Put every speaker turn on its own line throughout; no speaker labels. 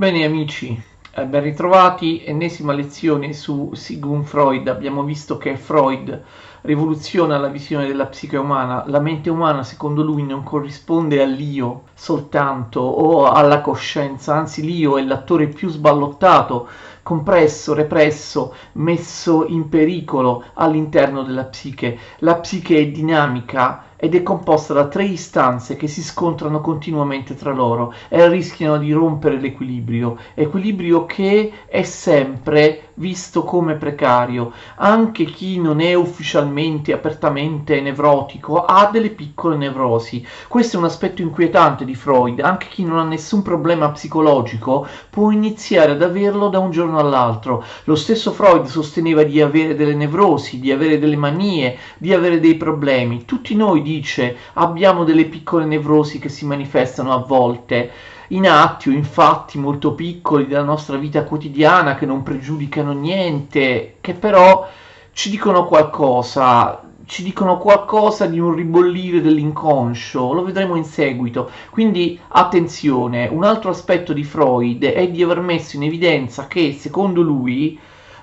Bene amici, ben ritrovati, ennesima lezione su Sigmund Freud. Abbiamo visto che Freud rivoluziona la visione della psiche umana. La mente umana, secondo lui, non corrisponde all'io soltanto o alla coscienza, anzi l'io è l'attore più sballottato, compresso, represso, messo in pericolo all'interno della psiche. La psiche è dinamica ed è composta da tre istanze che si scontrano continuamente tra loro e rischiano di rompere equilibrio che è sempre visto come precario. Anche chi non è ufficialmente, apertamente nevrotico ha delle piccole nevrosi. Questo è un aspetto inquietante di Freud. Anche chi non ha nessun problema psicologico può iniziare ad averlo da un giorno all'altro. Lo stesso Freud sosteneva di avere delle nevrosi, di avere delle manie, di avere dei problemi. Tutti noi, dice, abbiamo delle piccole nevrosi che si manifestano a volte in atti o in fatti molto piccoli della nostra vita quotidiana che non pregiudicano niente, che però ci dicono qualcosa di un ribollire dell'inconscio. Lo vedremo in seguito. Quindi attenzione, un altro aspetto di Freud è di aver messo in evidenza che, secondo lui,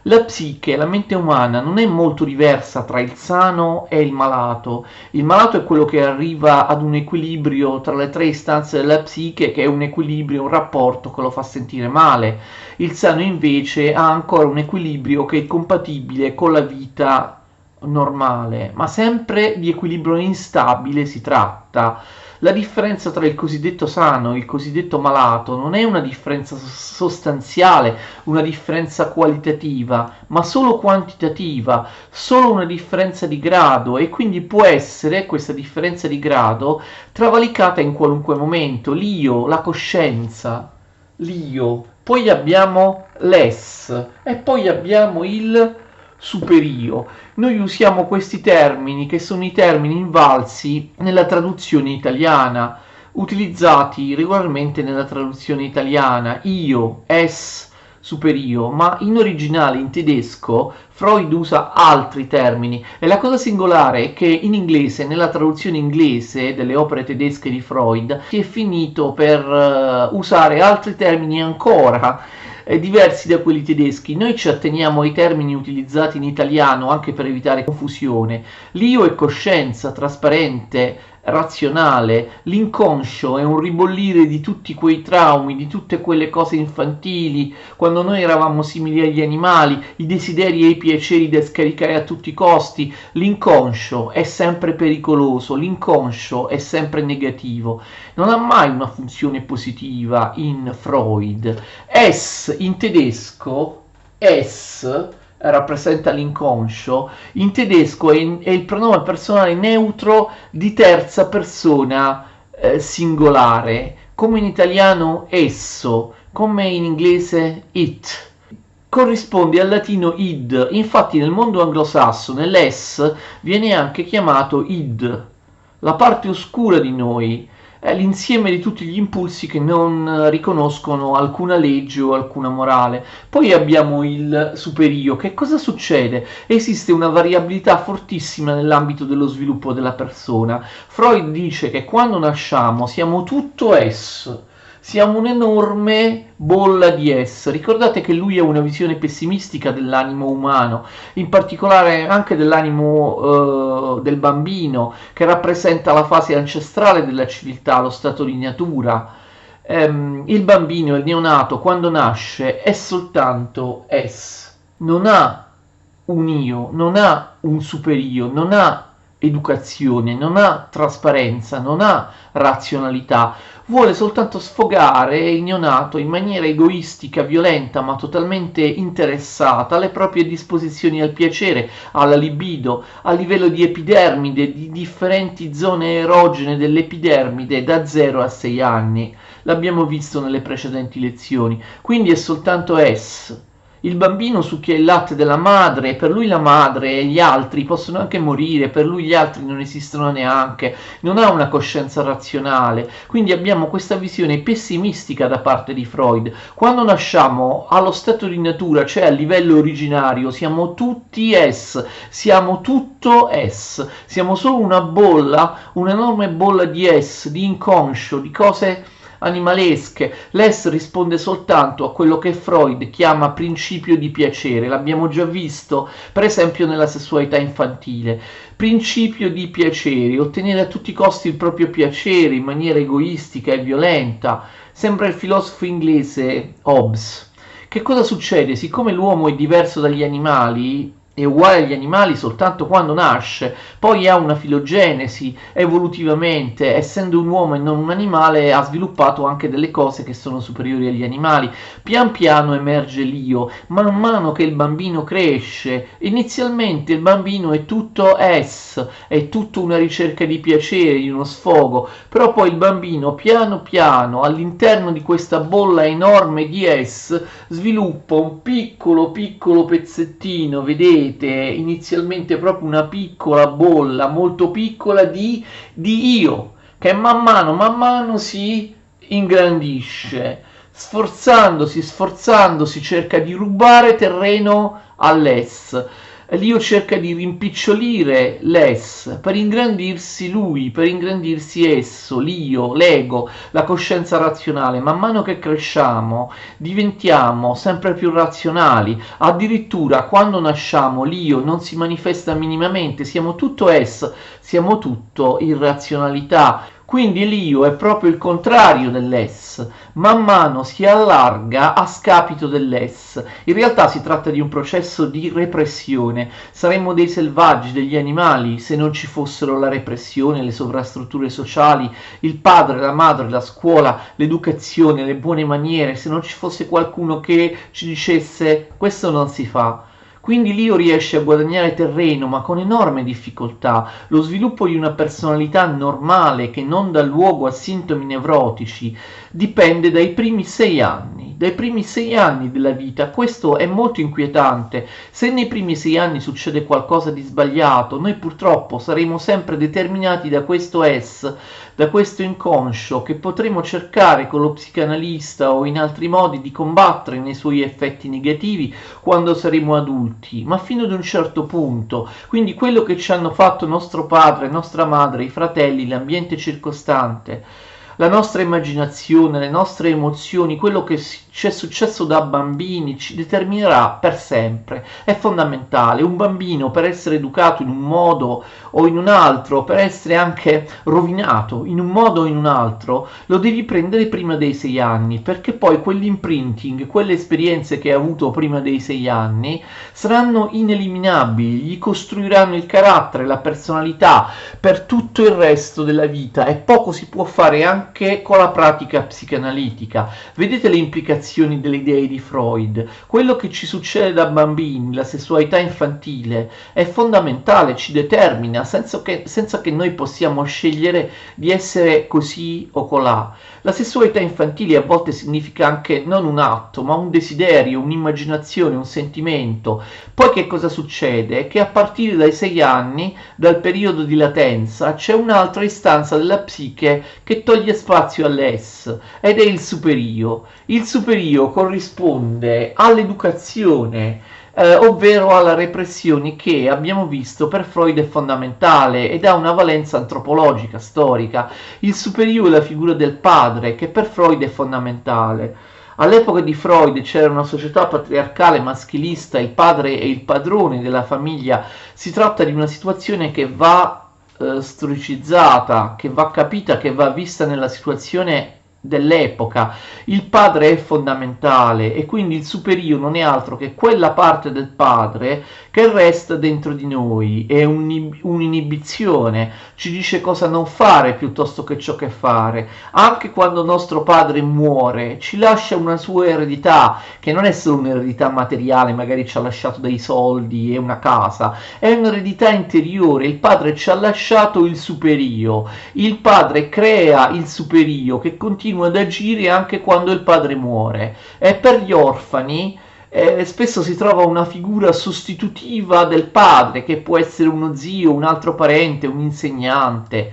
la psiche, la mente umana non è molto diversa tra il sano e il malato. Il malato è quello che arriva ad un equilibrio tra le tre istanze della psiche, che è un equilibrio, un rapporto che lo fa sentire male. Il sano invece ha ancora un equilibrio che è compatibile con la vita normale, ma sempre di equilibrio instabile si tratta. La differenza tra il cosiddetto sano e il cosiddetto malato non è una differenza sostanziale, una differenza qualitativa, ma solo quantitativa, solo una differenza di grado, e quindi può essere questa differenza di grado travalicata in qualunque momento. L'io, la coscienza, l'io, poi abbiamo l'ess e poi abbiamo il superio. Noi usiamo questi termini, che sono i termini invalsi nella traduzione italiana, utilizzati regolarmente nella traduzione italiana: io, es, superio, ma in originale in tedesco Freud usa altri termini, e la cosa singolare è che in inglese, nella traduzione inglese delle opere tedesche di Freud, si è finito per usare altri termini ancora diversi da quelli tedeschi. Noi ci atteniamo ai termini utilizzati in italiano anche per evitare confusione. L'io è coscienza, trasparente, razionale. L'inconscio è un ribollire di tutti quei traumi, di tutte quelle cose infantili, quando noi eravamo simili agli animali, i desideri e i piaceri da scaricare a tutti i costi. L'inconscio è sempre pericoloso, l'inconscio è sempre negativo, non ha mai una funzione positiva in Freud. Es in tedesco, es rappresenta l'inconscio, in tedesco è il pronome personale neutro di terza persona singolare, come in italiano esso, come in inglese it. Corrisponde al latino id, infatti nel mondo anglosassone l'es viene anche chiamato id, la parte oscura di noi, è l'insieme di tutti gli impulsi che non riconoscono alcuna legge o alcuna morale. Poi abbiamo il superio. Che cosa succede? Esiste una variabilità fortissima nell'ambito dello sviluppo della persona. Freud dice che quando nasciamo siamo tutto es, siamo un'enorme bolla di es. Ricordate che lui ha una visione pessimistica dell'animo umano, in particolare anche dell'animo del bambino, che rappresenta la fase ancestrale della civiltà, lo stato di natura. Il bambino, il neonato, quando nasce è soltanto es, non ha un io, non ha un superio, non ha educazione, non ha trasparenza, non ha razionalità, vuole soltanto sfogare il neonato in maniera egoistica, violenta, ma totalmente interessata alle proprie disposizioni al piacere, alla libido, a livello di epidermide, di differenti zone erogene dell'epidermide da 0 a 6 anni. L'abbiamo visto nelle precedenti lezioni. Quindi è soltanto es. Il bambino succhia il latte della madre, per lui la madre e gli altri possono anche morire, per lui gli altri non esistono neanche, non ha una coscienza razionale. Quindi abbiamo questa visione pessimistica da parte di Freud. Quando nasciamo allo stato di natura, cioè a livello originario, siamo tutti es, siamo tutto es, siamo solo una bolla, un'enorme bolla di es, di inconscio, di cose animalesche. L'ess risponde soltanto a quello che Freud chiama principio di piacere, l'abbiamo già visto per esempio nella sessualità infantile. Principio di piacere, ottenere a tutti i costi il proprio piacere in maniera egoistica e violenta. Sembra il filosofo inglese Hobbes. Che cosa succede? Siccome l'uomo è diverso dagli animali, è uguale agli animali soltanto quando nasce, poi ha una filogenesi, evolutivamente, essendo un uomo e non un animale, ha sviluppato anche delle cose che sono superiori agli animali. Pian piano emerge l'io, man mano che il bambino cresce. Inizialmente il bambino è tutto es, è tutto una ricerca di piacere, di uno sfogo, però poi il bambino piano piano all'interno di questa bolla enorme di es sviluppa un piccolo piccolo pezzettino, vedete, inizialmente proprio una piccola bolla molto piccola di io, che man mano si ingrandisce, sforzandosi cerca di rubare terreno all'es. L'io cerca di rimpicciolire l'ess per ingrandirsi lui, per ingrandirsi esso, l'io, l'ego, la coscienza razionale. Man mano che cresciamo diventiamo sempre più razionali, addirittura quando nasciamo l'io non si manifesta minimamente, siamo tutto es, siamo tutto irrazionalità. Quindi l'io è proprio il contrario dell'ess, man mano si allarga a scapito dell'ess. In realtà si tratta di un processo di repressione. Saremmo dei selvaggi, degli animali, se non ci fossero la repressione, le sovrastrutture sociali, il padre, la madre, la scuola, l'educazione, le buone maniere, se non ci fosse qualcuno che ci dicesse questo non si fa. Quindi l'io riesce a guadagnare terreno, ma con enorme difficoltà. Lo sviluppo di una personalità normale che non dà luogo a sintomi nevrotici dipende dai primi 6 anni. Dai primi 6 anni della vita. Questo è molto inquietante. Se nei primi 6 anni succede qualcosa di sbagliato, noi purtroppo saremo sempre determinati da questo es, da questo inconscio che potremo cercare con lo psicanalista o in altri modi di combattere nei suoi effetti negativi quando saremo adulti, ma fino ad un certo punto. Quindi quello che ci hanno fatto nostro padre, nostra madre, i fratelli, l'ambiente circostante, la nostra immaginazione, le nostre emozioni, quello che ci è successo da bambini ci determinerà per sempre. È fondamentale. Un bambino, per essere educato in un modo o in un altro, per essere anche rovinato in un modo o in un altro, lo devi prendere prima dei 6 anni, perché poi quell'imprinting, quelle esperienze che hai avuto prima dei 6 anni saranno ineliminabili, gli costruiranno il carattere, la personalità per tutto il resto della vita, e poco si può fare anche con la pratica psicanalitica. Vedete le implicazioni delle idee di Freud. Quello che ci succede da bambini, la sessualità infantile, è fondamentale, ci determina, senza che noi possiamo scegliere di essere così o colà. La sessualità infantile a volte significa anche non un atto, ma un desiderio, un'immaginazione, un sentimento. Poi che cosa succede? Che a partire dai 6 anni, dal periodo di latenza, c'è un'altra istanza della psiche che toglie spazio all'es, ed è il superio. Il superio corrisponde all'educazione, ovvero alla repressione, che abbiamo visto per Freud è fondamentale ed ha una valenza antropologica, storica. Il superio è la figura del padre, che per Freud è fondamentale. All'epoca di Freud c'era una società patriarcale maschilista, il padre è il padrone della famiglia. Si tratta di una situazione che va storicizzata, che va capita, che va vista nella situazione dell'epoca. Il padre è fondamentale e quindi il superio non è altro che quella parte del padre che resta dentro di noi, è un'inibizione, ci dice cosa non fare piuttosto che ciò che fare. Anche quando nostro padre muore ci lascia una sua eredità, che non è solo un'eredità materiale, magari ci ha lasciato dei soldi e una casa, è un'eredità interiore. Il padre ci ha lasciato il superio, il padre crea il superio che continua ad agire anche quando il padre muore. E per gli orfani spesso si trova una figura sostitutiva del padre, che può essere uno zio, un altro parente, un insegnante.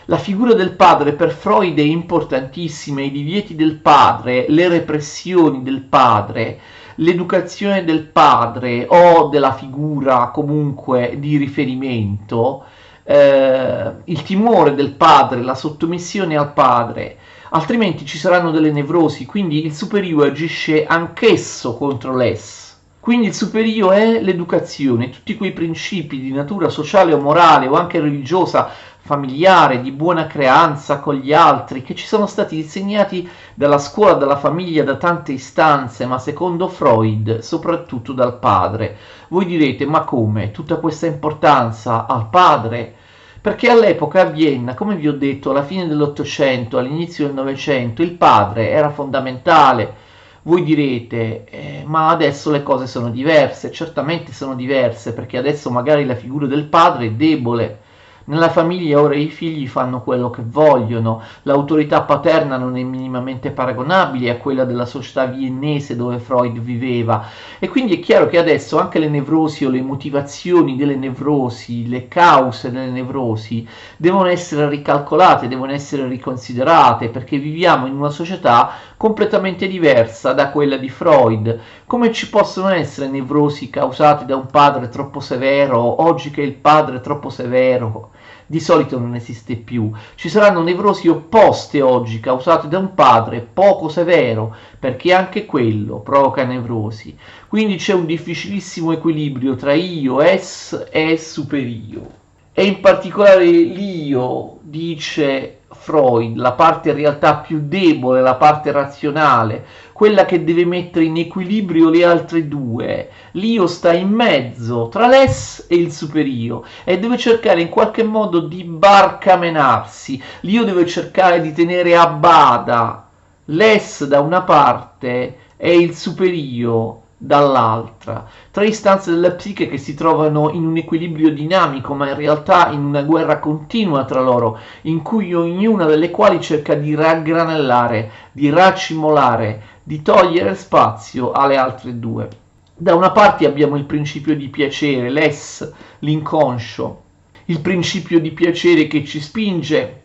La figura del padre per Freud è importantissima. I divieti del padre, le repressioni del padre, l'educazione del padre o della figura comunque di riferimento, il timore del padre, la sottomissione al padre, altrimenti ci saranno delle nevrosi, quindi il superio agisce anch'esso contro l'ess. Quindi il superio è l'educazione, tutti quei principi di natura sociale o morale o anche religiosa, familiare, di buona creanza con gli altri, che ci sono stati insegnati dalla scuola, dalla famiglia, da tante istanze, ma secondo Freud soprattutto dal padre. Voi direte, ma come? Tutta questa importanza al padre? Perché all'epoca a Vienna, come vi ho detto, alla fine dell'Ottocento, all'inizio del Novecento, il padre era fondamentale. Voi direte, ma adesso le cose sono diverse. Certamente sono diverse, perché adesso magari la figura del padre è debole. Nella famiglia ora i figli fanno quello che vogliono, l'autorità paterna non è minimamente paragonabile a quella della società viennese dove Freud viveva, e quindi è chiaro che adesso anche le nevrosi o le motivazioni delle nevrosi, le cause delle nevrosi devono essere ricalcolate, devono essere riconsiderate, perché viviamo in una società completamente diversa da quella di Freud. Come ci possono essere nevrosi causate da un padre troppo severo, oggi che il padre è troppo severo di solito non esiste più? Ci saranno nevrosi opposte oggi, causate da un padre poco severo, perché anche quello provoca nevrosi. Quindi c'è un difficilissimo equilibrio tra io, es e superio. E in particolare l'io, dice Freud, la parte in realtà più debole, la parte razionale, quella che deve mettere in equilibrio le altre due. L'io sta in mezzo tra l'es e il superio e deve cercare in qualche modo di barcamenarsi. L'io deve cercare di tenere a bada l'es da una parte e il superio dall'altra, tre istanze della psiche che si trovano in un equilibrio dinamico, ma in realtà in una guerra continua tra loro, in cui ognuna delle quali cerca di raggranellare, di raccimolare, di togliere spazio alle altre due. Da una parte abbiamo il principio di piacere, l'ess, l'inconscio, il principio di piacere che ci spinge,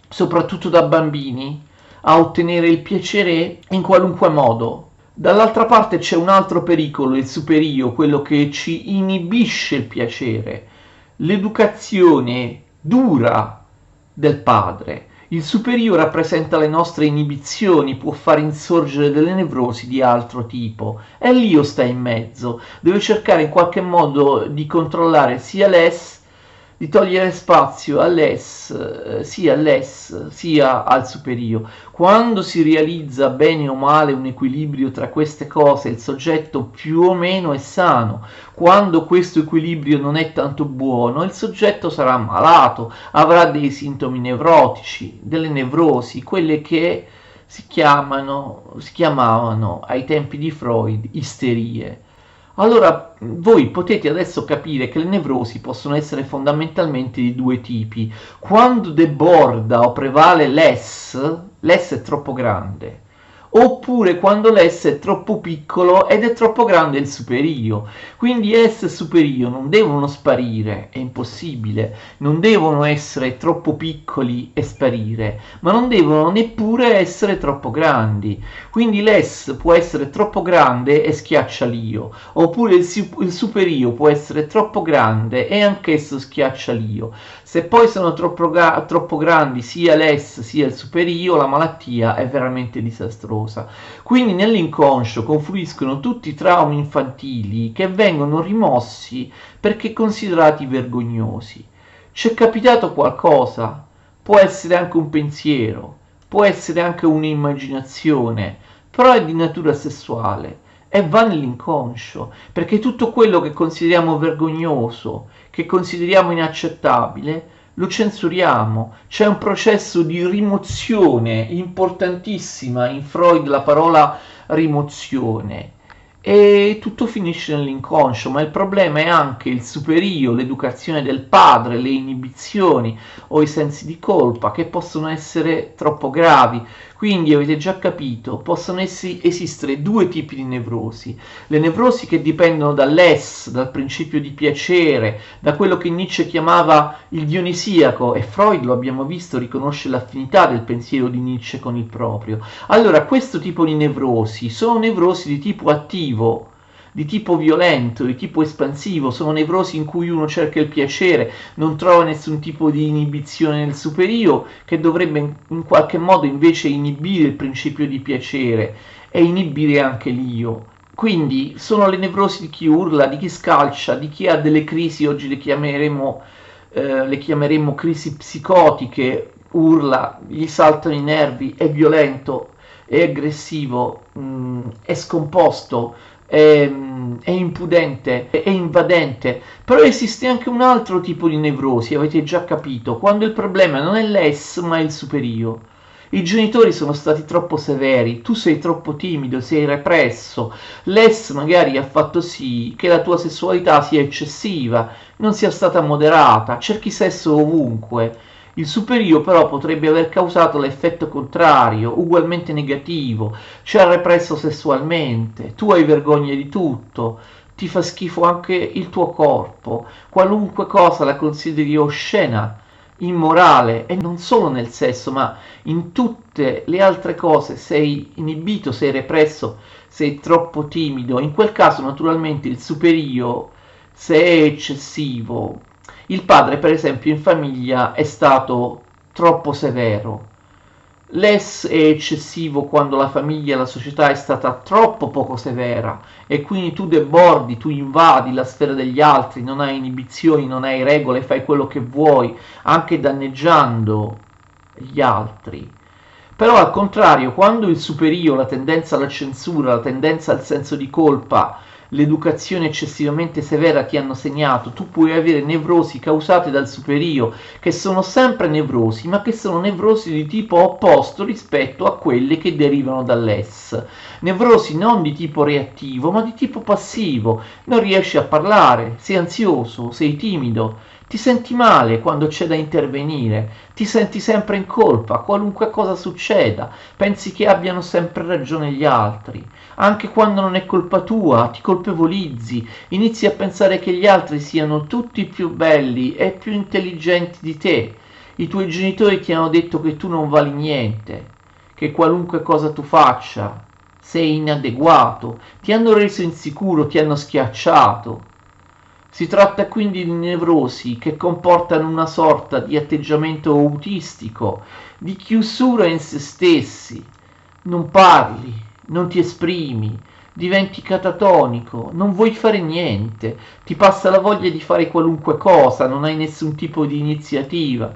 soprattutto da bambini, a ottenere il piacere in qualunque modo. Dall'altra parte c'è un altro pericolo, il superio, quello che ci inibisce il piacere, l'educazione dura del padre. Il superio rappresenta le nostre inibizioni, può far insorgere delle nevrosi di altro tipo, e l'io sta in mezzo, deve cercare in qualche modo di controllare sia l'ess, di togliere spazio all'ess, sia al superio. Quando si realizza bene o male un equilibrio tra queste cose, il soggetto più o meno è sano. Quando questo equilibrio non è tanto buono, il soggetto sarà malato, avrà dei sintomi nevrotici, delle nevrosi, quelle che si chiamavano ai tempi di Freud isterie. Allora, voi potete adesso capire che le nevrosi possono essere fondamentalmente di due tipi. Quando deborda o prevale l'ess è troppo grande, oppure quando l'ess è troppo piccolo ed è troppo grande il superio. Quindi S e superio non devono sparire, è impossibile, non devono essere troppo piccoli e sparire, ma non devono neppure essere troppo grandi. Quindi l'S può essere troppo grande e schiaccia l'io, oppure il superio può essere troppo grande e anch'esso schiaccia l'io. Se poi sono troppo grandi sia l'S sia il superio, la malattia è veramente disastrosa. Quindi nell'inconscio confluiscono tutti i traumi infantili che vengono rimossi perché considerati vergognosi. Ci è capitato qualcosa? Può essere anche un pensiero, può essere anche un'immaginazione, però è di natura sessuale e va nell'inconscio, perché tutto quello che consideriamo vergognoso, che consideriamo inaccettabile, lo censuriamo. C'è un processo di rimozione importantissima, in Freud la parola rimozione, e tutto finisce nell'inconscio. Ma il problema è anche il superio, l'educazione del padre, le inibizioni o i sensi di colpa che possono essere troppo gravi. Quindi avete già capito, possono esistere due tipi di nevrosi: le nevrosi che dipendono dall'ess, dal principio di piacere, da quello che Nietzsche chiamava il dionisiaco, e Freud, lo abbiamo visto, riconosce l'affinità del pensiero di Nietzsche con il proprio. Allora, questo tipo di nevrosi sono nevrosi di tipo attivo, di tipo violento, di tipo espansivo, sono nevrosi in cui uno cerca il piacere, non trova nessun tipo di inibizione nel superio, che dovrebbe in qualche modo invece inibire il principio di piacere e inibire anche l'io. Quindi sono le nevrosi di chi urla, di chi scalcia, di chi ha delle crisi, oggi le chiameremmo crisi psicotiche, urla, gli saltano i nervi, è violento, è aggressivo, è scomposto, è impudente, è invadente. Però esiste anche un altro tipo di nevrosi, avete già capito, quando il problema non è l'es ma è il superio. I genitori sono stati troppo severi, tu sei troppo timido, sei represso, l'es magari ha fatto sì che la tua sessualità sia eccessiva, non sia stata moderata, cerchi sesso ovunque. Il superio però potrebbe aver causato l'effetto contrario, ugualmente negativo, ci ha represso sessualmente, tu hai vergogna di tutto, ti fa schifo anche il tuo corpo, qualunque cosa la consideri oscena, immorale, e non solo nel sesso, ma in tutte le altre cose sei inibito, sei represso, sei troppo timido. In quel caso naturalmente il superio, se è eccessivo, il padre per esempio in famiglia è stato troppo severo. L'es è eccessivo quando la famiglia e la società è stata troppo poco severa e quindi tu debordi, tu invadi la sfera degli altri, non hai inibizioni, non hai regole, fai quello che vuoi, anche danneggiando gli altri. Però al contrario, quando il superio, la tendenza alla censura, la tendenza al senso di colpa, l'educazione eccessivamente severa ti hanno segnato, tu puoi avere nevrosi causate dal superio, che sono sempre nevrosi, ma che sono nevrosi di tipo opposto rispetto a quelle che derivano dall'es. Nevrosi non di tipo reattivo, ma di tipo passivo. Non riesci a parlare, sei ansioso, sei timido, ti senti male quando c'è da intervenire, ti senti sempre in colpa, qualunque cosa succeda, pensi che abbiano sempre ragione gli altri. Anche quando non è colpa tua, ti colpevolizzi, inizi a pensare che gli altri siano tutti più belli e più intelligenti di te. I tuoi genitori ti hanno detto che tu non vali niente, che qualunque cosa tu faccia sei inadeguato, ti hanno reso insicuro, ti hanno schiacciato. Si tratta quindi di nevrosi che comportano una sorta di atteggiamento autistico, di chiusura in se stessi. Non parli, non ti esprimi, diventi catatonico, non vuoi fare niente, ti passa la voglia di fare qualunque cosa, non hai nessun tipo di iniziativa,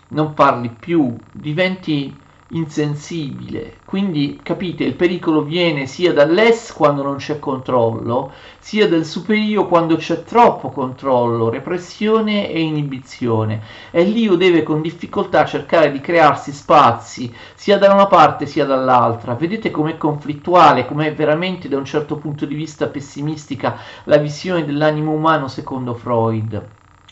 non parli più, diventi insensibile. Quindi capite, il pericolo viene sia dall'es quando non c'è controllo, sia dal superio quando c'è troppo controllo, repressione e inibizione, e l'io deve con difficoltà cercare di crearsi spazi sia da una parte sia dall'altra. Vedete com'è conflittuale, com'è veramente da un certo punto di vista pessimistica la visione dell'animo umano secondo Freud.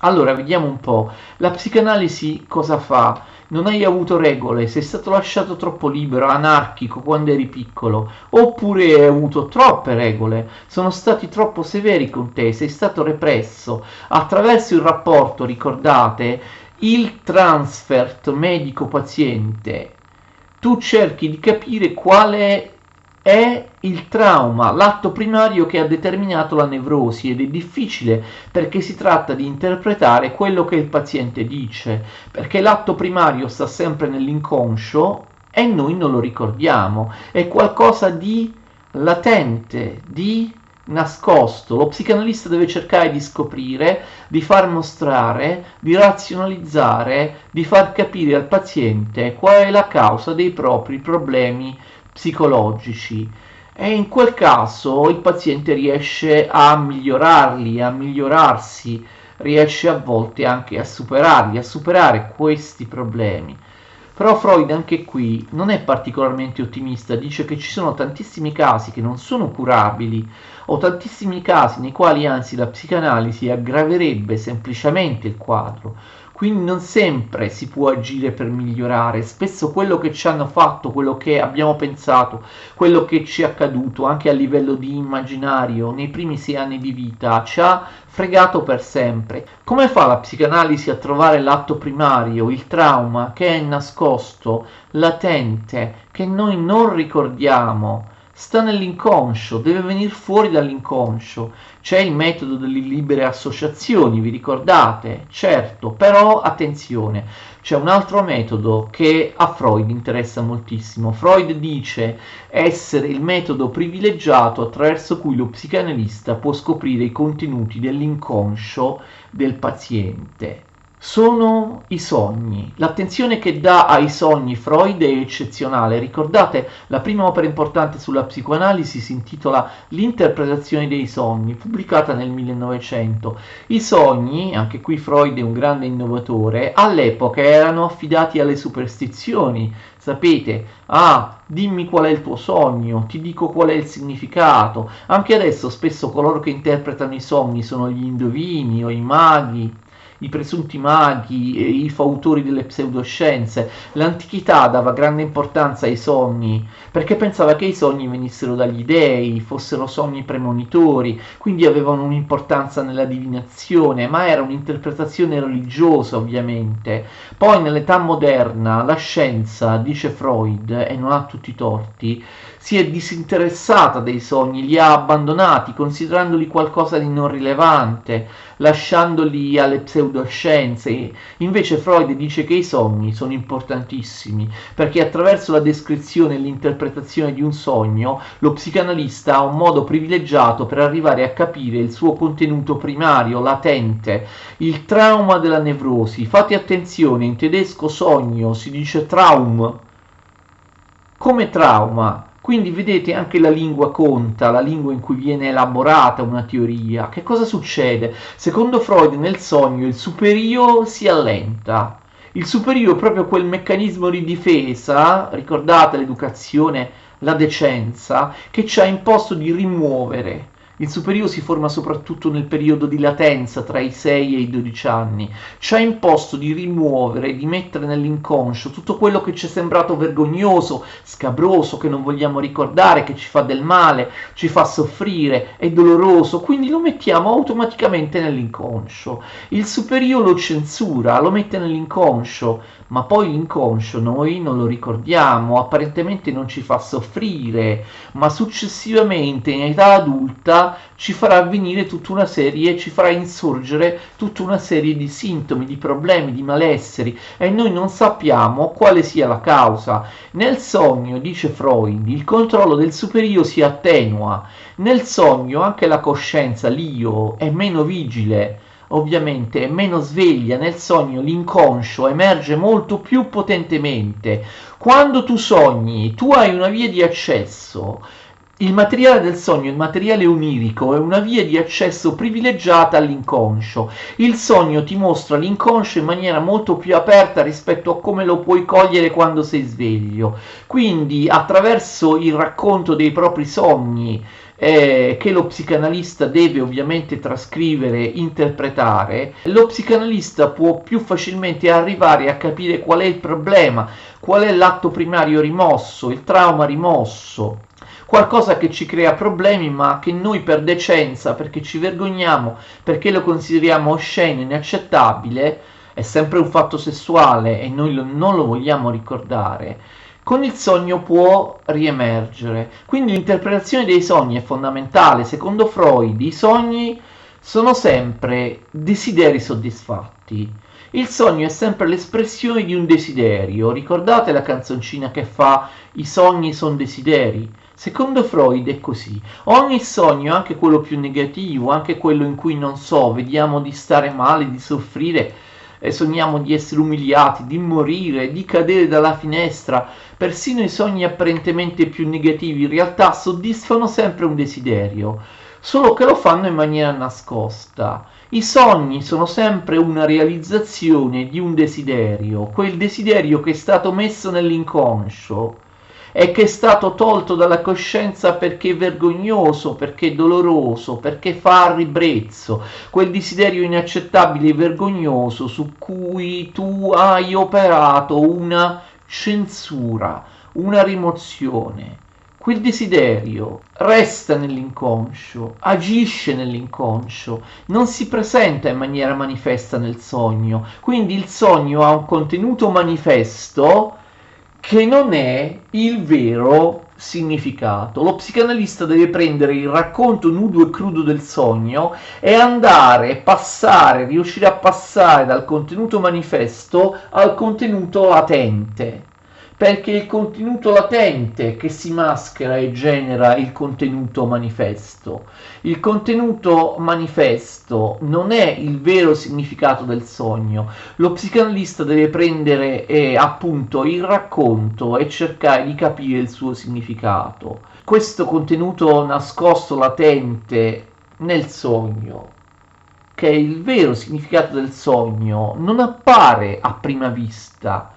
Allora, vediamo un po'. La psicanalisi cosa fa? Non hai avuto regole, sei stato lasciato troppo libero, anarchico quando eri piccolo, oppure hai avuto troppe regole, sono stati troppo severi con te, sei stato represso. Attraverso il rapporto, ricordate, il transfert medico-paziente, tu cerchi di capire quale è il trauma, l'atto primario che ha determinato la nevrosi, ed è difficile perché si tratta di interpretare quello che il paziente dice, perché l'atto primario sta sempre nell'inconscio e noi non lo ricordiamo, è qualcosa di latente, di nascosto. Lo psicanalista deve cercare di scoprire, di far mostrare, di razionalizzare, di far capire al paziente qual è la causa dei propri problemi psicologici, e in quel caso il paziente riesce a migliorarli, a migliorarsi, riesce a volte anche a superarli, a superare questi problemi. Però Freud anche qui non è particolarmente ottimista, dice che ci sono tantissimi casi che non sono curabili, o tantissimi casi nei quali anzi la psicanalisi aggraverebbe semplicemente il quadro. Quindi non sempre si può agire per migliorare, spesso quello che ci hanno fatto, quello che abbiamo pensato, quello che ci è accaduto anche a livello di immaginario nei primi 6 anni di vita ci ha fregato per sempre. Come fa la psicanalisi a trovare l'atto primario, il trauma che è nascosto, latente, che noi non ricordiamo, sta nell'inconscio, deve venire fuori dall'inconscio. C'è il metodo delle libere associazioni, vi ricordate? Certo, però attenzione, c'è un altro metodo che a Freud interessa moltissimo. Freud dice essere il metodo privilegiato attraverso cui lo psicanalista può scoprire i contenuti dell'inconscio del paziente. Sono i sogni. L'attenzione che dà ai sogni Freud è eccezionale. Ricordate, la prima opera importante sulla psicoanalisi si intitola L'interpretazione dei sogni, pubblicata nel 1900. I sogni, anche qui Freud è un grande innovatore, all'epoca erano affidati alle superstizioni. Sapete, dimmi qual è il tuo sogno, ti dico qual è il significato. Anche adesso spesso coloro che interpretano i sogni sono gli indovini o i maghi, i presunti maghi, i fautori delle pseudoscienze. L'antichità dava grande importanza ai sogni, perché pensava che i sogni venissero dagli dei, fossero sogni premonitori, quindi avevano un'importanza nella divinazione, ma era un'interpretazione religiosa ovviamente. Poi nell'età moderna la scienza, dice Freud, e non ha tutti i torti, si è disinteressata dei sogni, li ha abbandonati, considerandoli qualcosa di non rilevante, lasciandoli alle pseudoscienze. Invece Freud dice che i sogni sono importantissimi, perché attraverso la descrizione e l'interpretazione di un sogno, lo psicanalista ha un modo privilegiato per arrivare a capire il suo contenuto primario, latente, il trauma della nevrosi. Fate attenzione, in tedesco sogno si dice Traum, come trauma. Quindi vedete, anche la lingua conta, la lingua in cui viene elaborata una teoria. Che cosa succede? Secondo Freud nel sogno il superio si allenta. Il superio è proprio quel meccanismo di difesa, ricordate l'educazione, la decenza, che ci ha imposto di rimuovere. Il superio si forma soprattutto nel periodo di latenza tra i 6 e i 12 anni. Ci ha imposto di rimuovere, di mettere nell'inconscio tutto quello che ci è sembrato vergognoso, scabroso, che non vogliamo ricordare, che ci fa del male, ci fa soffrire, è doloroso, quindi lo mettiamo automaticamente nell'inconscio. Il superio lo censura, lo mette nell'inconscio, ma poi l'inconscio noi non lo ricordiamo, apparentemente non ci fa soffrire, ma successivamente in età adulta ci farà avvenire tutta una serie, ci farà insorgere tutta una serie di sintomi, di problemi, di malesseri, e noi non sappiamo quale sia la causa. Nel sogno, dice Freud, il controllo del superio si attenua. Nel sogno anche la coscienza, l'io, è meno vigile, ovviamente è meno sveglia. Nel sogno l'inconscio emerge molto più potentemente. Quando tu sogni, tu hai una via di accesso. Il materiale del sogno, il materiale onirico, è una via di accesso privilegiata all'inconscio. Il sogno ti mostra l'inconscio in maniera molto più aperta rispetto a come lo puoi cogliere quando sei sveglio. Quindi, attraverso il racconto dei propri sogni, che lo psicanalista deve ovviamente trascrivere, interpretare, lo psicanalista può più facilmente arrivare a capire qual è il problema, qual è l'atto primario rimosso, il trauma rimosso, qualcosa che ci crea problemi ma che noi per decenza, perché ci vergogniamo, perché lo consideriamo osceno, inaccettabile, è sempre un fatto sessuale e noi non lo vogliamo ricordare, con il sogno può riemergere. Quindi l'interpretazione dei sogni è fondamentale. Secondo Freud i sogni sono sempre desideri soddisfatti. Il sogno è sempre l'espressione di un desiderio. Ricordate la canzoncina che fa "I sogni son desideri"? Secondo Freud è così. Ogni sogno, anche quello più negativo, anche quello in cui non so, vediamo di stare male, di soffrire, sogniamo di essere umiliati, di morire, di cadere dalla finestra, persino i sogni apparentemente più negativi in realtà soddisfano sempre un desiderio, solo che lo fanno in maniera nascosta. I sogni sono sempre una realizzazione di un desiderio, quel desiderio che è stato messo nell'inconscio e che è stato tolto dalla coscienza perché è vergognoso, perché è doloroso, perché fa ribrezzo, quel desiderio inaccettabile e vergognoso su cui tu hai operato una censura, una rimozione. Quel desiderio resta nell'inconscio, agisce nell'inconscio, non si presenta in maniera manifesta nel sogno, quindi il sogno ha un contenuto manifesto che non è il vero significato. Lo psicanalista deve prendere il racconto nudo e crudo del sogno e andare, riuscire a passare dal contenuto manifesto al contenuto latente. Perché è il contenuto latente che si maschera e genera il contenuto manifesto. Il contenuto manifesto non è il vero significato del sogno. Lo psicanalista deve prendere appunto il racconto e cercare di capire il suo significato. Questo contenuto nascosto, latente nel sogno, che è il vero significato del sogno, non appare a prima vista.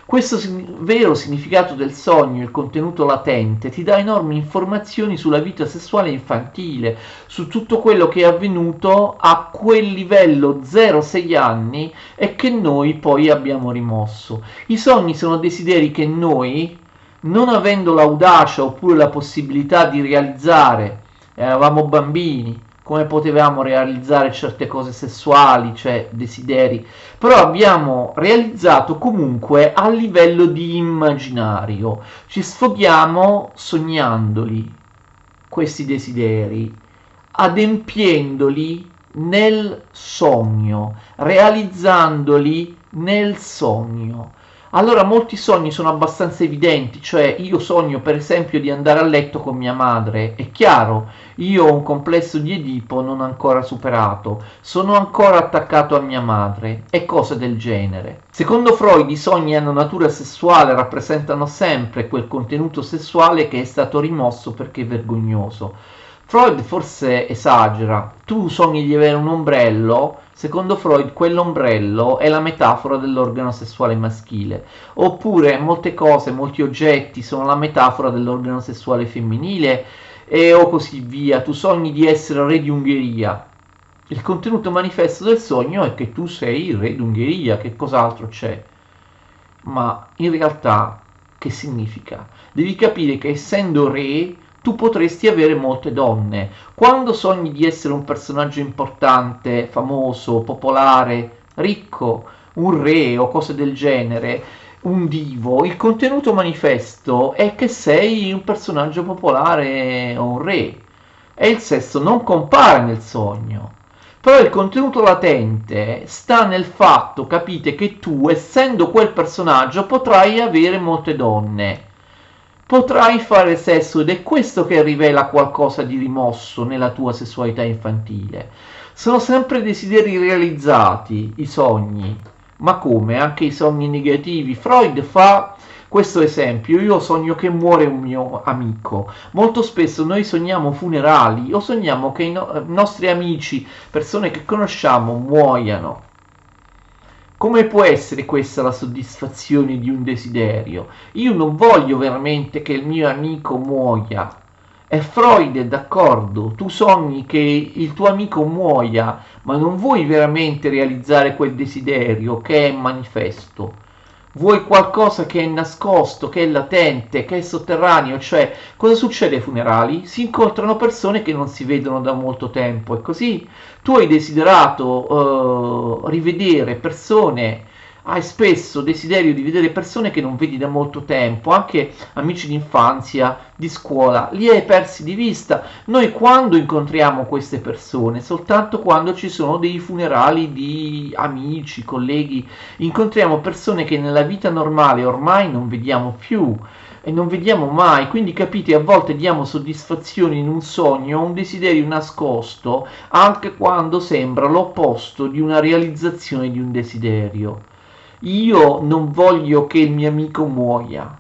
Questo vero significato del sogno, il contenuto latente, ti dà enormi informazioni sulla vita sessuale infantile, su tutto quello che è avvenuto a quel livello 0-6 anni e che noi poi abbiamo rimosso. I sogni sono desideri che noi, non avendo l'audacia oppure la possibilità di realizzare, eravamo bambini, come potevamo realizzare certe cose sessuali, cioè desideri, però abbiamo realizzato comunque a livello di immaginario, ci sfoghiamo sognandoli, questi desideri, adempiendoli nel sogno, realizzandoli nel sogno. Allora molti sogni sono abbastanza evidenti, cioè io sogno per esempio di andare a letto con mia madre, è chiaro, io ho un complesso di Edipo non ancora superato, sono ancora attaccato a mia madre e cose del genere. Secondo Freud i sogni hanno natura sessuale, rappresentano sempre quel contenuto sessuale che è stato rimosso perché vergognoso. Freud forse esagera, tu sogni di avere un ombrello, secondo Freud quell'ombrello è la metafora dell'organo sessuale maschile, oppure molte cose, molti oggetti sono la metafora dell'organo sessuale femminile o così via. Tu sogni di essere re di Ungheria, il contenuto manifesto del sogno è che tu sei il re d'Ungheria, che cos'altro c'è? Ma in realtà che significa? Devi capire che essendo re tu potresti avere molte donne. Quando sogni di essere un personaggio importante, famoso, popolare, ricco, un re o cose del genere, un divo, il contenuto manifesto è che sei un personaggio popolare o un re e il sesso non compare nel sogno. Però il contenuto latente sta nel fatto, capite, che tu, essendo quel personaggio, potrai avere molte donne. Potrai fare sesso ed è questo che rivela qualcosa di rimosso nella tua sessualità infantile. Sono sempre desideri realizzati, i sogni. Ma come? Anche i sogni negativi. Freud fa questo esempio: io sogno che muore un mio amico. Molto spesso noi sogniamo funerali o sogniamo che i nostri amici, persone che conosciamo, muoiano. Come può essere questa la soddisfazione di un desiderio? Io non voglio veramente che il mio amico muoia. E Freud è d'accordo, tu sogni che il tuo amico muoia, ma non vuoi veramente realizzare quel desiderio che è manifesto. Vuoi qualcosa che è nascosto, che è latente, che è sotterraneo, cioè cosa succede ai funerali? Si incontrano persone che non si vedono da molto tempo e così tu hai desiderato rivedere persone, hai spesso desiderio di vedere persone che non vedi da molto tempo, anche amici d'infanzia, di scuola, li hai persi di vista. Noi quando incontriamo queste persone? Soltanto quando ci sono dei funerali di amici, colleghi, incontriamo persone che nella vita normale ormai non vediamo più e non vediamo mai, quindi capite, a volte diamo soddisfazione in un sogno, un desiderio nascosto, anche quando sembra l'opposto di una realizzazione di un desiderio. Io non voglio che il mio amico muoia.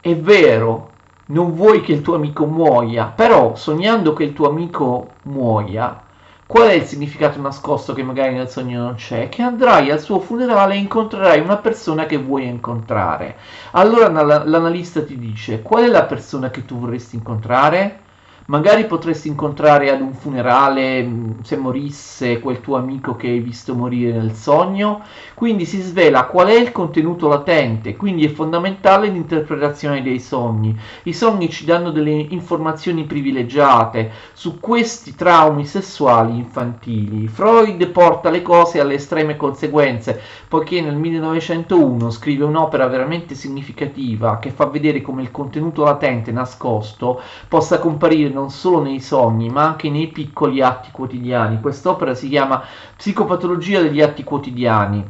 È vero, non vuoi che il tuo amico muoia, però sognando che il tuo amico muoia, qual è il significato nascosto che magari nel sogno non c'è? Che andrai al suo funerale e incontrerai una persona che vuoi incontrare. Allora l'analista ti dice: qual è la persona che tu vorresti incontrare? Magari potresti incontrare ad un funerale, se morisse quel tuo amico che hai visto morire nel sogno, quindi si svela qual è il contenuto latente, quindi è fondamentale l'interpretazione dei sogni. I sogni ci danno delle informazioni privilegiate su questi traumi sessuali infantili. Freud porta le cose alle estreme conseguenze, poiché nel 1901 scrive un'opera veramente significativa che fa vedere come il contenuto latente nascosto possa comparire non solo nei sogni, ma anche nei piccoli atti quotidiani. Quest'opera si chiama Psicopatologia degli atti quotidiani.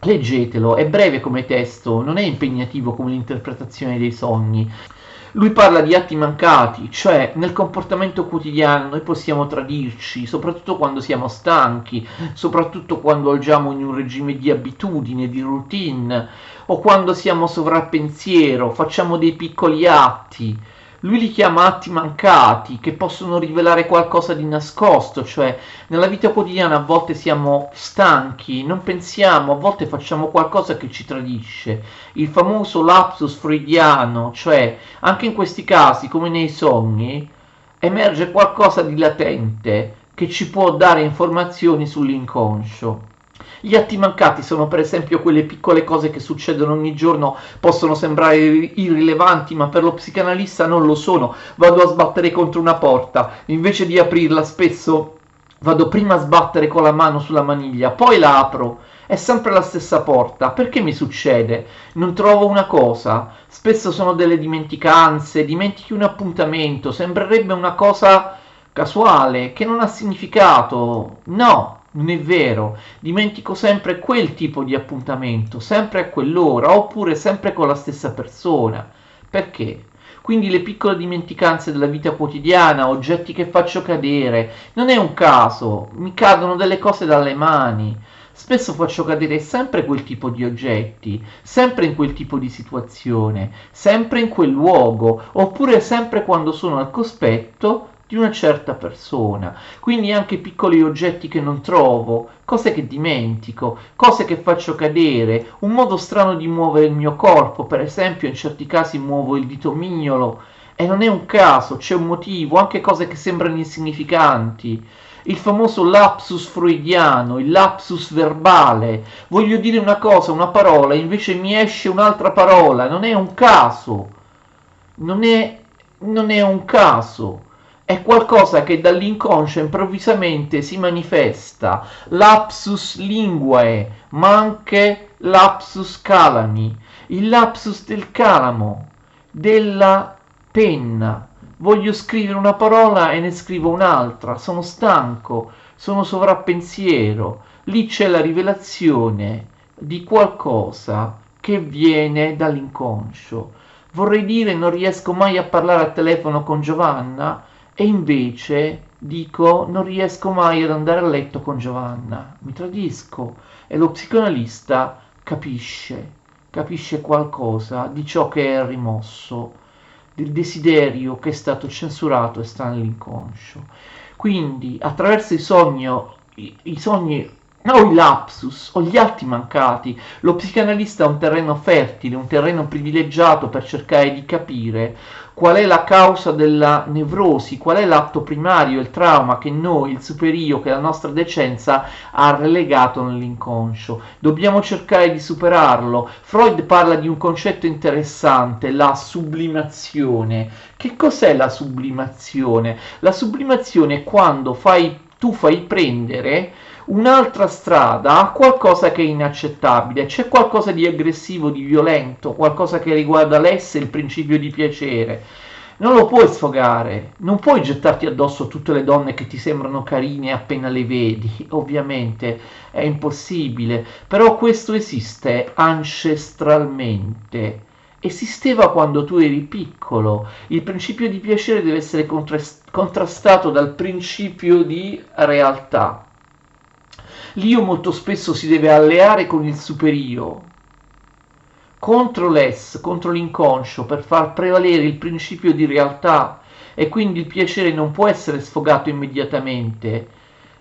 Leggetelo, è breve come testo, non è impegnativo come l'interpretazione dei sogni. Lui parla di atti mancati, cioè nel comportamento quotidiano noi possiamo tradirci, soprattutto quando siamo stanchi, soprattutto quando agiamo in un regime di abitudine, di routine, o quando siamo sovrappensiero, facciamo dei piccoli atti. Lui li chiama atti mancati, che possono rivelare qualcosa di nascosto, cioè nella vita quotidiana a volte siamo stanchi, non pensiamo, a volte facciamo qualcosa che ci tradisce. Il famoso lapsus freudiano, cioè anche in questi casi, come nei sogni, emerge qualcosa di latente che ci può dare informazioni sull'inconscio. Gli atti mancati sono per esempio quelle piccole cose che succedono ogni giorno, possono sembrare irrilevanti, ma per lo psicanalista non lo sono. Vado a sbattere contro una porta, invece di aprirla spesso vado prima a sbattere con la mano sulla maniglia, poi la apro. È sempre la stessa porta. Perché mi succede? Non trovo una cosa. Spesso sono delle dimenticanze, dimentichi un appuntamento, sembrerebbe una cosa casuale, che non ha significato. No, non è vero. Dimentico sempre quel tipo di appuntamento, sempre a quell'ora, oppure sempre con la stessa persona. Perché? Quindi le piccole dimenticanze della vita quotidiana, oggetti che faccio cadere, non è un caso, mi cadono delle cose dalle mani. Spesso faccio cadere sempre quel tipo di oggetti, sempre in quel tipo di situazione, sempre in quel luogo, oppure sempre quando sono al cospetto di una certa persona. Quindi anche piccoli oggetti che non trovo, cose che dimentico, cose che faccio cadere, un modo strano di muovere il mio corpo, per esempio in certi casi muovo il dito mignolo e non è un caso, c'è un motivo, anche cose che sembrano insignificanti. Il famoso lapsus freudiano, il lapsus verbale. Voglio dire una cosa, una parola, invece mi esce un'altra parola. Non è un caso. Non è un caso. È qualcosa che dall'inconscio improvvisamente si manifesta. Lapsus linguae, ma anche lapsus calami. Il lapsus del calamo, della penna. Voglio scrivere una parola e ne scrivo un'altra, sono stanco, sono sovrappensiero. Lì c'è la rivelazione di qualcosa che viene dall'inconscio. Vorrei dire non riesco mai a parlare al telefono con Giovanna e invece dico non riesco mai ad andare a letto con Giovanna. Mi tradisco e lo psicoanalista capisce qualcosa di ciò che è rimosso, del desiderio che è stato censurato e sta nell'inconscio. Quindi attraverso i sogni o i lapsus o gli atti mancati, lo psicanalista ha un terreno fertile, un terreno privilegiato per cercare di capire qual è la causa della nevrosi, qual è l'atto primario, il trauma che noi, il superio, che la nostra decenza ha relegato nell'inconscio. Dobbiamo cercare di superarlo. Freud parla di un concetto interessante, la sublimazione. Che cos'è la sublimazione? La sublimazione è quando tu fai prendere un'altra strada a qualcosa che è inaccettabile, c'è qualcosa di aggressivo, di violento, qualcosa che riguarda l'esse, il principio di piacere. Non lo puoi sfogare, non puoi gettarti addosso tutte le donne che ti sembrano carine appena le vedi, ovviamente è impossibile, però questo esiste ancestralmente. Esisteva quando tu eri piccolo. Il principio di piacere deve essere contrastato dal principio di realtà. L'io molto spesso si deve alleare con il superio, contro l'ess, contro l'inconscio, per far prevalere il principio di realtà, e quindi il piacere non può essere sfogato immediatamente,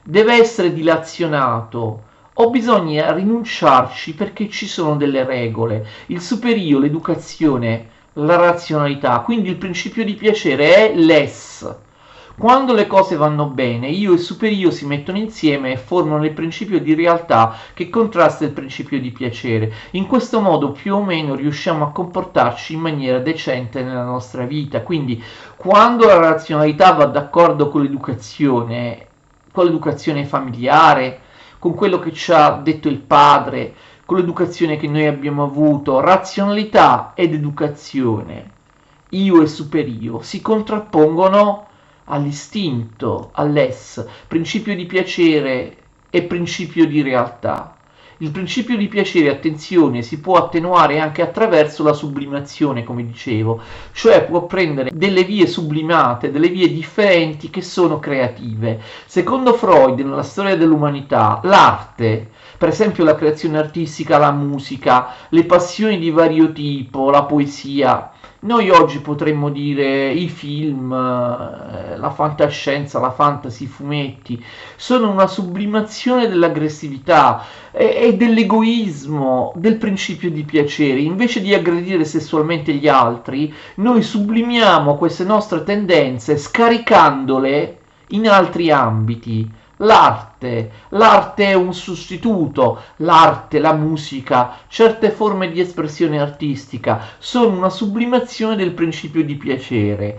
deve essere dilazionato, o bisogna rinunciarci perché ci sono delle regole. Il superio, l'educazione, la razionalità, quindi il principio di piacere è l'ess. Quando le cose vanno bene, io e superio si mettono insieme e formano il principio di realtà che contrasta il principio di piacere. In questo modo più o meno riusciamo a comportarci in maniera decente nella nostra vita. Quindi quando la razionalità va d'accordo con l'educazione familiare, con quello che ci ha detto il padre, con l'educazione che noi abbiamo avuto, razionalità ed educazione, io e superio, si contrappongono all'istinto, all'ess, principio di piacere e principio di realtà. Il principio di piacere, attenzione, si può attenuare anche attraverso la sublimazione, come dicevo, cioè può prendere delle vie sublimate, delle vie differenti che sono creative. Secondo Freud, nella storia dell'umanità, l'arte, per esempio la creazione artistica, la musica, le passioni di vario tipo, la poesia, noi oggi potremmo dire i film, la fantascienza, la fantasy, i fumetti, sono una sublimazione dell'aggressività e dell'egoismo, del principio di piacere. Invece di aggredire sessualmente gli altri, noi sublimiamo queste nostre tendenze scaricandole in altri ambiti. L'arte è un sostituto, l'arte, la musica, certe forme di espressione artistica sono una sublimazione del principio di piacere,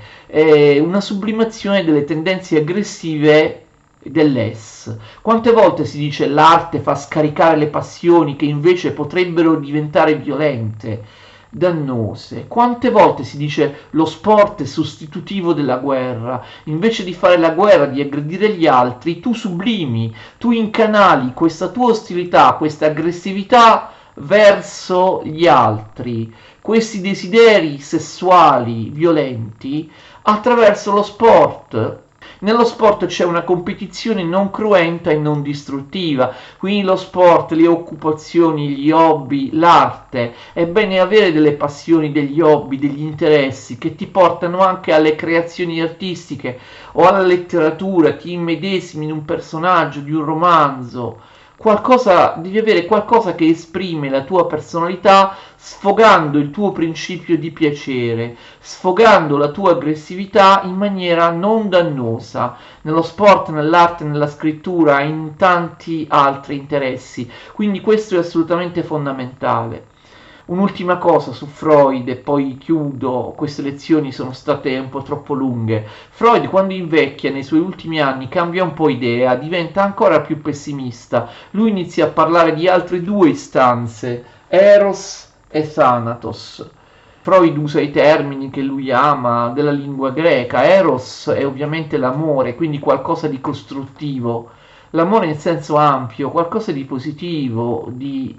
una sublimazione delle tendenze aggressive dell'ess. Quante volte si dice l'arte fa scaricare le passioni che invece potrebbero diventare violente, dannose? Quante volte si dice lo sport è sostitutivo della guerra? Invece di fare la guerra, di aggredire gli altri, tu sublimi, tu incanali questa tua ostilità, questa aggressività verso gli altri, questi desideri sessuali violenti attraverso lo sport. Nello sport c'è una competizione non cruenta e non distruttiva, quindi lo sport, le occupazioni, gli hobby, l'arte. È bene avere delle passioni, degli hobby, degli interessi che ti portano anche alle creazioni artistiche o alla letteratura, ti immedesimi in un personaggio di un romanzo. Devi avere qualcosa che esprime la tua personalità sfogando il tuo principio di piacere, sfogando la tua aggressività in maniera non dannosa, nello sport, nell'arte, nella scrittura, in tanti altri interessi. Quindi questo è assolutamente fondamentale. Un'ultima cosa su Freud e poi chiudo, queste lezioni sono state un po' troppo lunghe. Freud quando invecchia nei suoi ultimi anni cambia un po' idea, diventa ancora più pessimista. Lui inizia a parlare di altre due istanze, Eros e Thanatos. Freud usa i termini che lui ama della lingua greca. Eros è ovviamente l'amore, quindi qualcosa di costruttivo. L'amore in senso ampio, qualcosa di positivo, di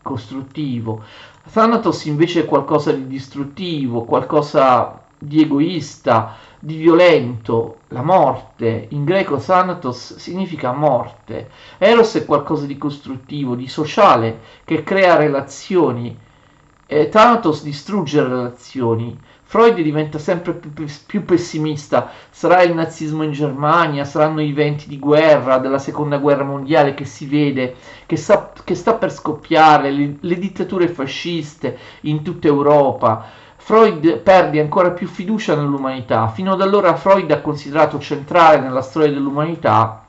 costruttivo. Thanatos invece è qualcosa di distruttivo, qualcosa di egoista, di violento, la morte. In greco Thanatos significa morte. Eros è qualcosa di costruttivo, di sociale, che crea relazioni. Thanatos distrugge le relazioni. Freud diventa sempre più pessimista. Sarà il nazismo in Germania, saranno i venti di guerra della seconda guerra mondiale che si vede, che sta per scoppiare, le dittature fasciste in tutta Europa. Freud perde ancora più fiducia nell'umanità. Fino ad allora Freud ha considerato centrale nella storia dell'umanità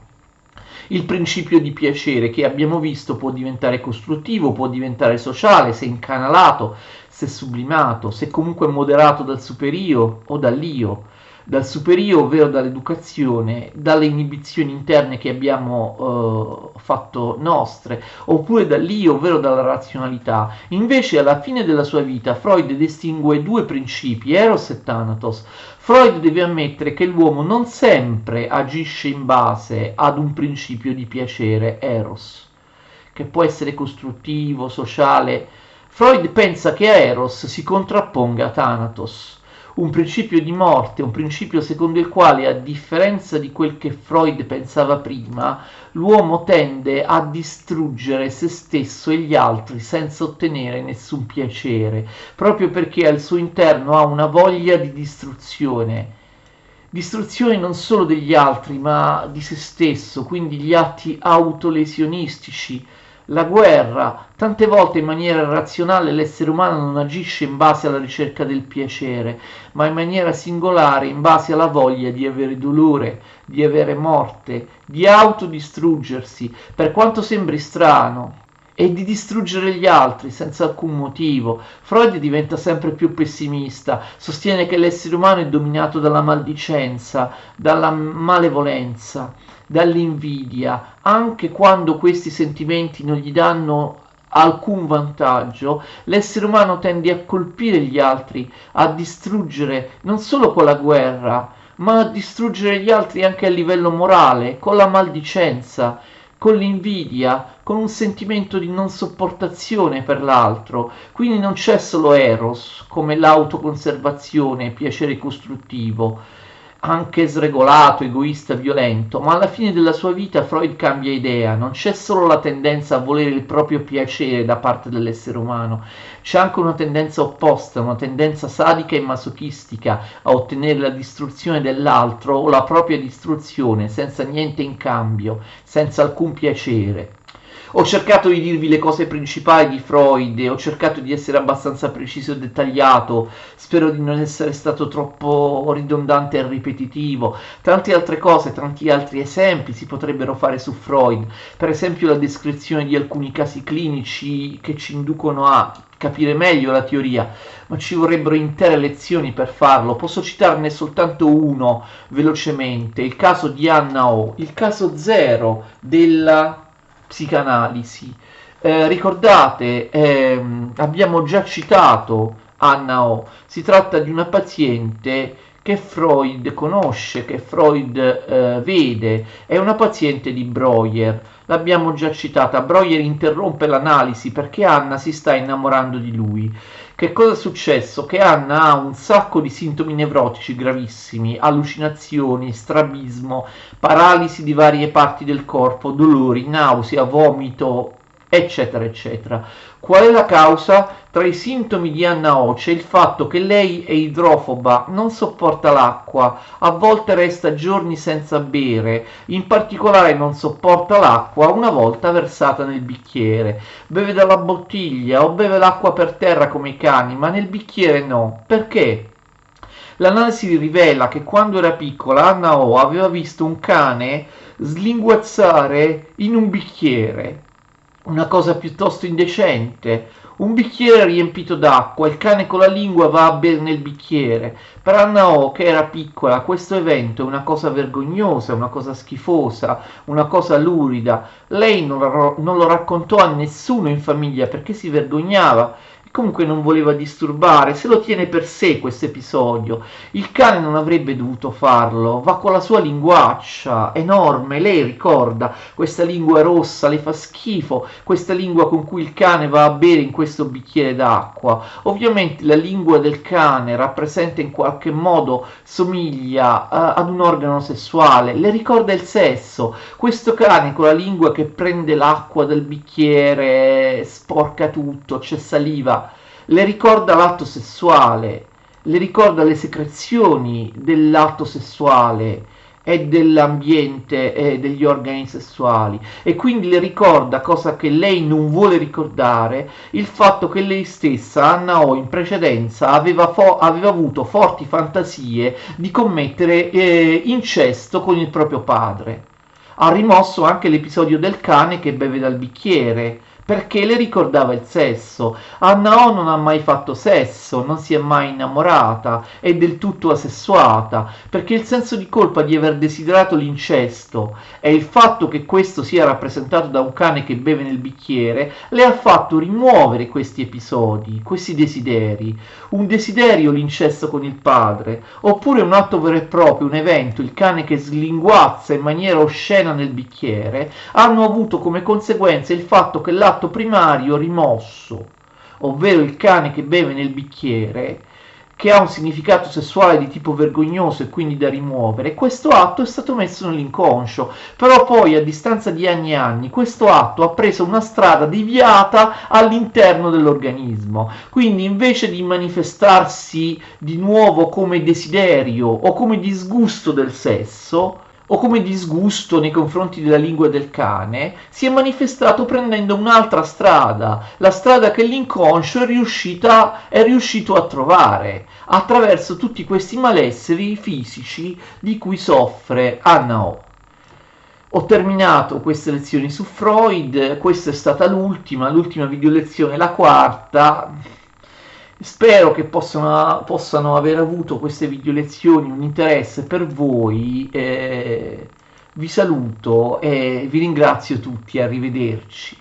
il principio di piacere, che abbiamo visto può diventare costruttivo, può diventare sociale, se incanalato, se sublimato, se comunque moderato dal superio o dall'io. Dal superio, ovvero dall'educazione, dalle inibizioni interne che abbiamo fatto nostre, oppure dall'io, ovvero dalla razionalità. Invece alla fine della sua vita Freud distingue due principi, Eros e Thanatos. Freud deve ammettere che l'uomo non sempre agisce in base ad un principio di piacere, Eros, che può essere costruttivo, sociale. Freud pensa che a Eros si contrapponga a Thanatos, un principio di morte, un principio secondo il quale, a differenza di quel che Freud pensava prima, l'uomo tende a distruggere se stesso e gli altri senza ottenere nessun piacere, proprio perché al suo interno ha una voglia di distruzione. Distruzione non solo degli altri, ma di se stesso, quindi gli atti autolesionistici la guerra. Tante volte in maniera razionale l'essere umano non agisce in base alla ricerca del piacere, ma in maniera singolare in base alla voglia di avere dolore, di avere morte, di autodistruggersi, per quanto sembri strano, e di distruggere gli altri senza alcun motivo. Freud diventa sempre più pessimista, sostiene che l'essere umano è dominato dalla maldicenza, dalla malevolenza, dall'invidia, anche quando questi sentimenti non gli danno alcun vantaggio. L'essere umano tende a colpire gli altri, a distruggere non solo con la guerra, ma a distruggere gli altri anche a livello morale, con la maldicenza, con l'invidia, con un sentimento di non sopportazione per l'altro. Quindi non c'è solo Eros, come l'autoconservazione, piacere costruttivo, anche sregolato, egoista, violento, ma alla fine della sua vita Freud cambia idea. Non c'è solo la tendenza a volere il proprio piacere da parte dell'essere umano, c'è anche una tendenza opposta, una tendenza sadica e masochistica a ottenere la distruzione dell'altro o la propria distruzione senza niente in cambio, senza alcun piacere. Ho cercato di dirvi le cose principali di Freud, ho cercato di essere abbastanza preciso e dettagliato, spero di non essere stato troppo ridondante e ripetitivo. Tante altre cose, tanti altri esempi si potrebbero fare su Freud, per esempio la descrizione di alcuni casi clinici che ci inducono a capire meglio la teoria, ma ci vorrebbero intere lezioni per farlo. Posso citarne soltanto uno velocemente, il caso di Anna O, il caso zero della psicanalisi. Ricordate, abbiamo già citato Anna O, si tratta di una paziente che Freud conosce, che Freud vede, è una paziente di Breuer, l'abbiamo già citata. Breuer interrompe l'analisi perché Anna si sta innamorando di lui. Che cosa è successo? Che Anna ha un sacco di sintomi nevrotici gravissimi, allucinazioni, strabismo, paralisi di varie parti del corpo, dolori, nausea, vomito, eccetera, eccetera. Qual è la causa? Tra i sintomi di Anna O c'è il fatto che lei è idrofoba, non sopporta l'acqua, a volte resta giorni senza bere, in particolare non sopporta l'acqua una volta versata nel bicchiere. Beve dalla bottiglia o beve l'acqua per terra come i cani, ma nel bicchiere no. Perché? L'analisi rivela che quando era piccola Anna O aveva visto un cane slinguazzare in un bicchiere, una cosa piuttosto indecente. Un bicchiere riempito d'acqua, il cane con la lingua va a bere nel bicchiere. Per Anna O, che era piccola, questo evento è una cosa vergognosa, una cosa schifosa, una cosa lurida. Lei non lo raccontò a nessuno in famiglia perché si vergognava. Comunque non voleva disturbare, se lo tiene per sé questo episodio. Il cane non avrebbe dovuto farlo, va con la sua linguaccia enorme, lei ricorda questa lingua rossa, le fa schifo questa lingua con cui il cane va a bere in questo bicchiere d'acqua. Ovviamente la lingua del cane rappresenta in qualche modo, somiglia ad un organo sessuale, le ricorda il sesso. Questo cane con la lingua che prende l'acqua dal bicchiere, sporca tutto, c'è saliva, le ricorda l'atto sessuale, le ricorda le secrezioni dell'atto sessuale e dell'ambiente e degli organi sessuali, e quindi le ricorda, cosa che lei non vuole ricordare, il fatto che lei stessa, Anna O, in precedenza aveva avuto forti fantasie di commettere incesto con il proprio padre. Ha rimosso anche l'episodio del cane che beve dal bicchiere, perché le ricordava il sesso. Anna O non ha mai fatto sesso, non si è mai innamorata, è del tutto asessuata, perché il senso di colpa di aver desiderato l'incesto e il fatto che questo sia rappresentato da un cane che beve nel bicchiere le ha fatto rimuovere questi episodi, questi desideri. Un desiderio, l'incesto con il padre, oppure un atto vero e proprio, un evento, il cane che slinguazza in maniera oscena nel bicchiere, hanno avuto come conseguenza il fatto che l'atto primario rimosso, ovvero il cane che beve nel bicchiere, che ha un significato sessuale di tipo vergognoso e quindi da rimuovere, questo atto è stato messo nell'inconscio. Però poi, a distanza di anni e anni, questo atto ha preso una strada deviata all'interno dell'organismo. Quindi invece di manifestarsi di nuovo come desiderio o come disgusto del sesso, o come disgusto nei confronti della lingua del cane, si è manifestato prendendo un'altra strada, la strada che l'inconscio è riuscito a trovare attraverso tutti questi malesseri fisici di cui soffre Anna O. Ho terminato queste lezioni su Freud, questa è stata l'ultima video lezione, la quarta. Spero che possano aver avuto queste video lezioni un interesse per voi. Vi saluto e vi ringrazio tutti, arrivederci.